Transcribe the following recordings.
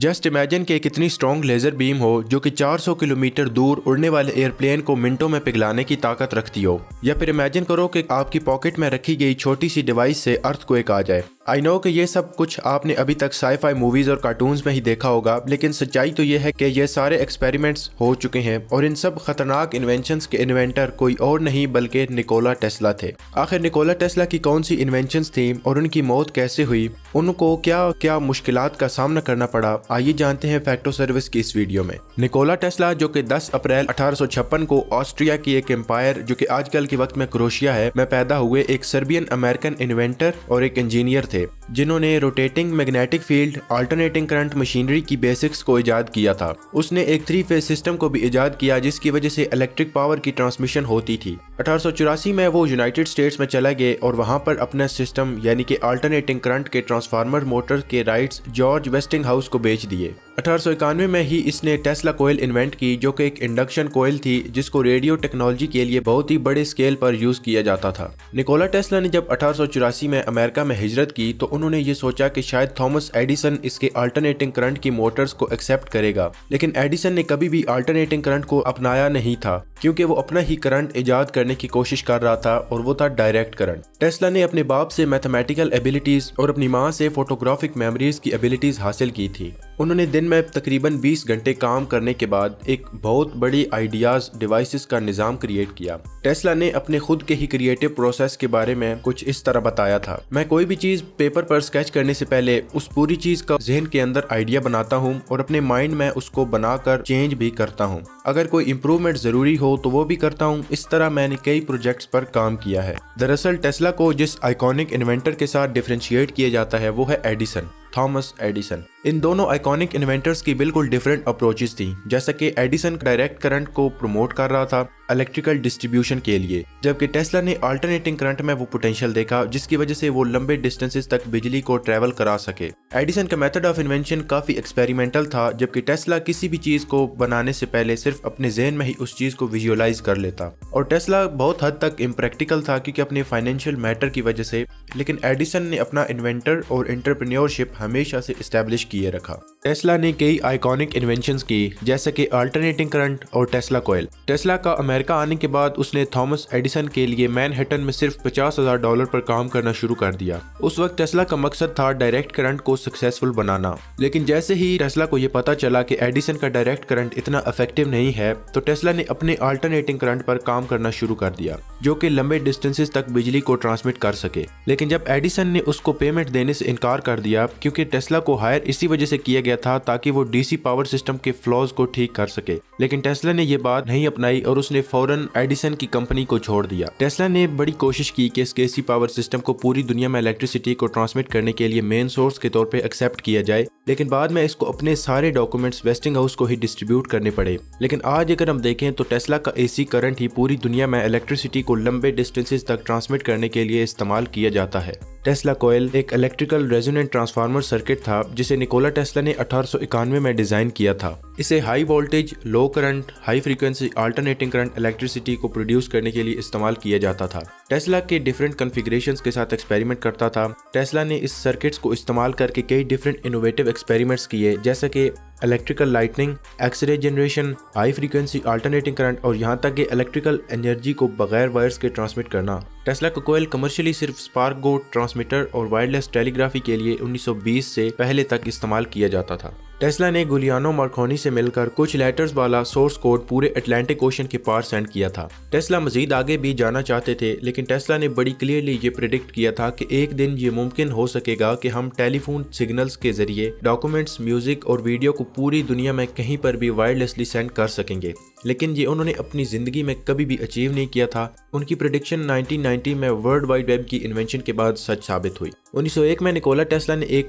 Just imagine कि कितनी strong laser beam हो जो कि 400 किलोमीटर दूर उड़ने वाले एयरप्लेन को मिनटों में पिघलाने की ताकत रखती हो। या फिर इमेजिन करो कि आपकी पॉकेट में रखी गई छोटी सी डिवाइस से अर्थक्वेक आ जाए। आई नो कि ये सब कुछ आपने अभी तक साई-फाई मूवीज़ और कार्टून्स में ही देखा होगा, लेकिन सच्चाई तो ये है कि ये सारे एक्सपेरिमेंट्स हो चुके हैं और इन सब खतरनाक इन्वेंशंस के इन्वेंटर कोई और नहीं बल्कि निकोला टेस्ला थे। आखिर निकोला टेस्ला की कौन सी इन्वेंशंस थी और उनकी मौत कैसे हुई, उनको क्या क्या मुश्किलात का सामना करना पड़ा, आइए जानते हैं फैक्टो सर्विस की इस वीडियो में। निकोला टेस्ला जो कि 10 अप्रैल 1856 को ऑस्ट्रिया की एक एम्पायर जो कि आजकल के वक्त में क्रोएशिया है में पैदा हुए एक सर्बियन अमेरिकन इन्वेंटर और एक इंजीनियर थे, जिन्होंने rotating magnetic field alternating current machinery की बेसिक्स को इजाद किया था। उसने एक 3 फेज सिस्टम को भी इजाद किया जिसकी वजह से इलेक्ट्रिक पावर की ट्रांसमिशन होती थी। 1884 में वो यूनाइटेड स्टेट्स में चला गए और वहां पर अपना सिस्टम यानी कि अल्टरनेटिंग करंट के ट्रांसफार्मर मोटर के राइट्स जॉर्ज वेस्टिंगहाउस को बेच दिए। 1891 में ही इसने टेस्ला कोयल इन्वेंट की जो कि एक इंडक्शन कोयल थी जिसको रेडियो टेक्नोलॉजी के लिए बहुत ही बड़े स्केल पर यूज किया जाता था। निकोला टेस्ला ने जब 1884 में अमेरिका में हिजरत की तो उन्होंने ये सोचा कि शायद थॉमस एडिसन इसके अल्टरनेटिंग करंट की मोटर्स को एक्सेप्ट करेगा, लेकिन एडिसन ने कभी भी अल्टरनेटिंग करंट को अपनाया नहीं था क्योंकि वो अपना ही करंट इजाद करने की कोशिश कर रहा था और वो था डायरेक्ट करंट। टेस्ला ने अपने बाप से मैथमेटिकल एबिलिटीज और अपनी माँ से फोटोग्राफिक मेमोरीज की एबिलिटीज हासिल की थी। उन्होंने दिन में तकरीबन 20 घंटे काम करने के बाद एक बहुत बड़ी आइडियाज डिवाइसेस का निज़ाम क्रिएट किया। टेस्ला ने अपने खुद के ही क्रिएटिव प्रोसेस के बारे में कुछ इस तरह बताया था, मैं कोई भी चीज़ पेपर पर स्केच करने से पहले उस पूरी चीज़ का जहन के अंदर आइडिया बनाता हूँ और अपने माइंड में उसको बनाकर चेंज भी करता हूँ। अगर कोई इम्प्रूवमेंट ज़रूरी हो तो वो भी करता हूँ। इस तरह मैंने कई प्रोजेक्ट्स पर काम किया है। दरअसल टेस्ला को जिस आइकॉनिक इन्वेंटर के साथ डिफरेंशिएट किया जाता है वो है एडिसन, थॉमस एडिसन। इन दोनों आइकॉनिक इन्वेंटर्स की बिल्कुल डिफरेंट अप्रोचेस थी। जैसा कि एडिसन डायरेक्ट करंट को प्रमोट कर रहा था इलेक्ट्रिकल डिस्ट्रीब्यूशन के लिए, जबकि टेस्ला ने अल्टरनेटिंग करंट में वो पोटेंशियल देखा जिसकी वजह से वो लंबे डिस्टेंसेस तक बिजली को ट्रेवल करा सके। एडिसन का मेथड ऑफ इन्वेंशन काफी एक्सपेरिमेंटल था, जबकि टेस्ला किसी भी चीज को बनाने से पहले सिर्फ अपने जहन में ही उस चीज को विजुअलाइज कर लेता। और टेस्ला बहुत हद तक इम्प्रैक्टिकल था क्योंकि अपने फाइनेंशियल मैटर की वजह से, लेकिन एडिसन ने अपना इन्वेंटर और एंटरप्रेन्योरशिप हमेशा से एस्टेब्लिश किए रखा। टेस्ला ने कई आइकॉनिक इन्वेंशंस की जैसे कि अल्टरनेटिंग करंट और टेस्ला कोयल। टेस्ला का अमेरिका आने के बाद उसने थॉमस एडिसन के लिए मैनहट्टन में सिर्फ $50,000 पर काम करना शुरू कर दिया। उस वक्त टेस्ला का मकसद था डायरेक्ट करंट को सक्सेसफुल बनाना, लेकिन जैसे ही टेस्ला को यह पता चला कि एडिसन का डायरेक्ट करंट इतना इफेक्टिव नहीं है तो टेस्ला ने अपने अल्टरनेटिंग करंट पर काम करना शुरू कर दिया जो कि लंबे डिस्टेंसेस तक बिजली को ट्रांसमिट कर सके। लेकिन जब एडिसन ने उसको पेमेंट देने से इनकार कर दिया क्योंकि टेस्ला को हायर इसी वजह से किया गया था ताकि वो डीसी पावर सिस्टम के फ्लॉज को ठीक कर सके, लेकिन टेस्ला ने ये बात नहीं अपनाई और उसने फौरन एडिसन की कंपनी को छोड़ दिया। टेस्ला ने बड़ी कोशिश की कि इस डीसी पावर सिस्टम को पूरी दुनिया में इलेक्ट्रिसिटी को ट्रांसमिट करने के लिए मेन सोर्स के तौर पे एक्सेप्ट किया जाए, लेकिन बाद में इसको अपने सारे डॉक्यूमेंट्स वेस्टिंगहाउस को ही डिस्ट्रीब्यूट करने पड़े। लेकिन आज अगर हम देखें तो टेस्ला का एसी करंट ही पूरी दुनिया में इलेक्ट्रिसिटी को लंबे डिस्टेंसेस तक ट्रांसमिट करने के लिए इस्तेमाल किया जाता है। टेस्ला कोयल एक इलेक्ट्रिकल रेजोनेंट ट्रांसफार्मर सर्किट था जिसे निकोला टेस्ला ने 1891 में डिजाइन किया था। इसे high voltage, low current, high frequency alternating current electricity को प्रोड्यूस करने के लिए इस्तेमाल किया जाता था। टेस्ला के डिफरेंट कॉन्फ़िगरेशंस के साथ एक्सपेरिमेंट करता था। टेस्ला ने इस सर्किट्स को इस्तेमाल करके कई डिफरेंट इनोवेटिव एक्सपेरिमेंट्स किए जैसे कि electrical lightning, x ray generation, high frequency alternating current और यहाँ तक कि इलेक्ट्रिकल एनर्जी को बगैर वायर्स के ट्रांसमिट करना। टेस्ला का कोयल कमर्शियली सिर्फ स्पार्क गोड ट्रांसमीटर और वायरलेस टेलीग्राफी के लिए 1920 से पहले तक इस्तेमाल किया जाता था। टेस्ला ने गुलियानो मार्कोनी से मिलकर कुछ लेटर्स वाला सोर्स कोड पूरे अटलांटिक ओशन के पार सेंड किया था। टेस्ला मजीद आगे भी जाना चाहते थे, लेकिन टेस्ला ने बड़ी क्लियरली ये प्रेडिक्ट किया था कि एक दिन ये मुमकिन हो सकेगा कि हम टेलीफोन सिग्नल्स के जरिए डॉक्यूमेंट्स, म्यूजिक और वीडियो को पूरी दुनिया में कहीं पर भी वायरलेसली सेंड कर सकेंगे, लेकिन ये उन्होंने अपनी जिंदगी में कभी भी अचीव नहीं किया था। उनकी प्रेडिक्शन 1990 में वर्ल्ड वाइड वेब की इन्वेंशन के बाद सच साबित हुई। 1901 में निकोला टेस्ला ने एक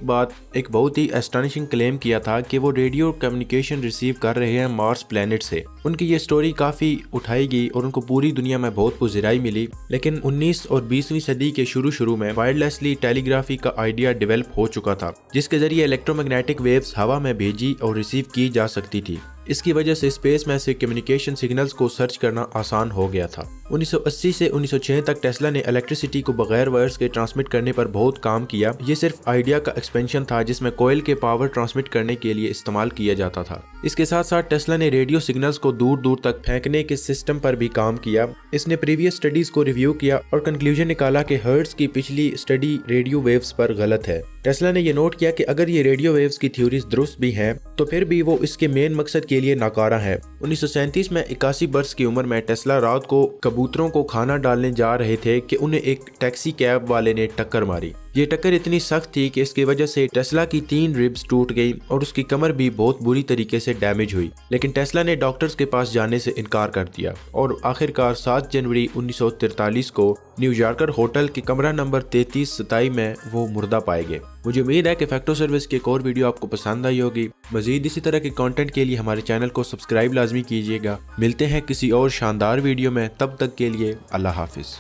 बहुत ही एस्टॉनिशिंग क्लेम किया था कि वो रेडियो कम्युनिकेशन रिसीव कर रहे हैं मार्स प्लेनेट से। उनकी ये स्टोरी काफी उठाई गई और उनको पूरी दुनिया में बहुत पुज़िराई मिली, लेकिन 19 और 20वीं सदी के शुरू में वायरलेसली टेलीग्राफी का आइडिया डेवलप हो चुका था जिसके जरिए इलेक्ट्रोमैग्नेटिक वेव्स हवा में भेजी और रिसीव की जा सकती थी। इसकी वजह से स्पेस में से कम्युनिकेशन सिग्नल्स को सर्च करना आसान हो गया था। 1980 से 1906 तक टेस्ला ने इलेक्ट्रिसिटी को बगैर वायर्स के ट्रांसमिट करने पर बहुत काम किया। ये सिर्फ आइडिया का एक्सपेंशन था जिसमें कोयल के पावर ट्रांसमिट करने के लिए इस्तेमाल किया जाता था। इसके साथ साथ टेस्ला ने रेडियो सिग्नल्स को दूर दूर तक फेंकने के सिस्टम पर भी काम किया। इसने प्रीवियस स्टडीज को रिव्यू किया और कंक्लूजन निकाला कि हर्ट्ज की पिछली स्टडी रेडियो वेव्स पर गलत है। टेस्ला ने यह नोट किया कि अगर ये रेडियो वेव्स की थ्योरीज दुरुस्त भी हैं तो फिर भी वो इसके मेन मकसद के लिए नाकारा है। 1937 में 81 बरस की उम्र में टेस्ला रात को कबूतरों को खाना डालने जा रहे थे कि उन्हें एक टैक्सी कैब वाले ने टक्कर मारी। ये टक्कर इतनी सख्त थी कि इसकी वजह से टेस्ला की 3 रिब्स टूट गई और उसकी कमर भी बहुत बुरी तरीके से डैमेज हुई। लेकिन टेस्ला ने डॉक्टर्स के पास जाने से इनकार कर दिया और आखिरकार 7 जनवरी 1943 को न्यूयॉर्कर होटल के कमरा नंबर 3327 में वो मुर्दा पाए गए। मुझे उम्मीद है कि फैक्टो सर्विस की एक और वीडियो आपको पसंद आई होगी। मजीद इसी तरह के कंटेंट के लिए हमारे चैनल को सब्सक्राइब लाजमी कीजिएगा। मिलते हैं किसी और शानदार वीडियो में, तब तक के लिए अल्लाह हाफिज।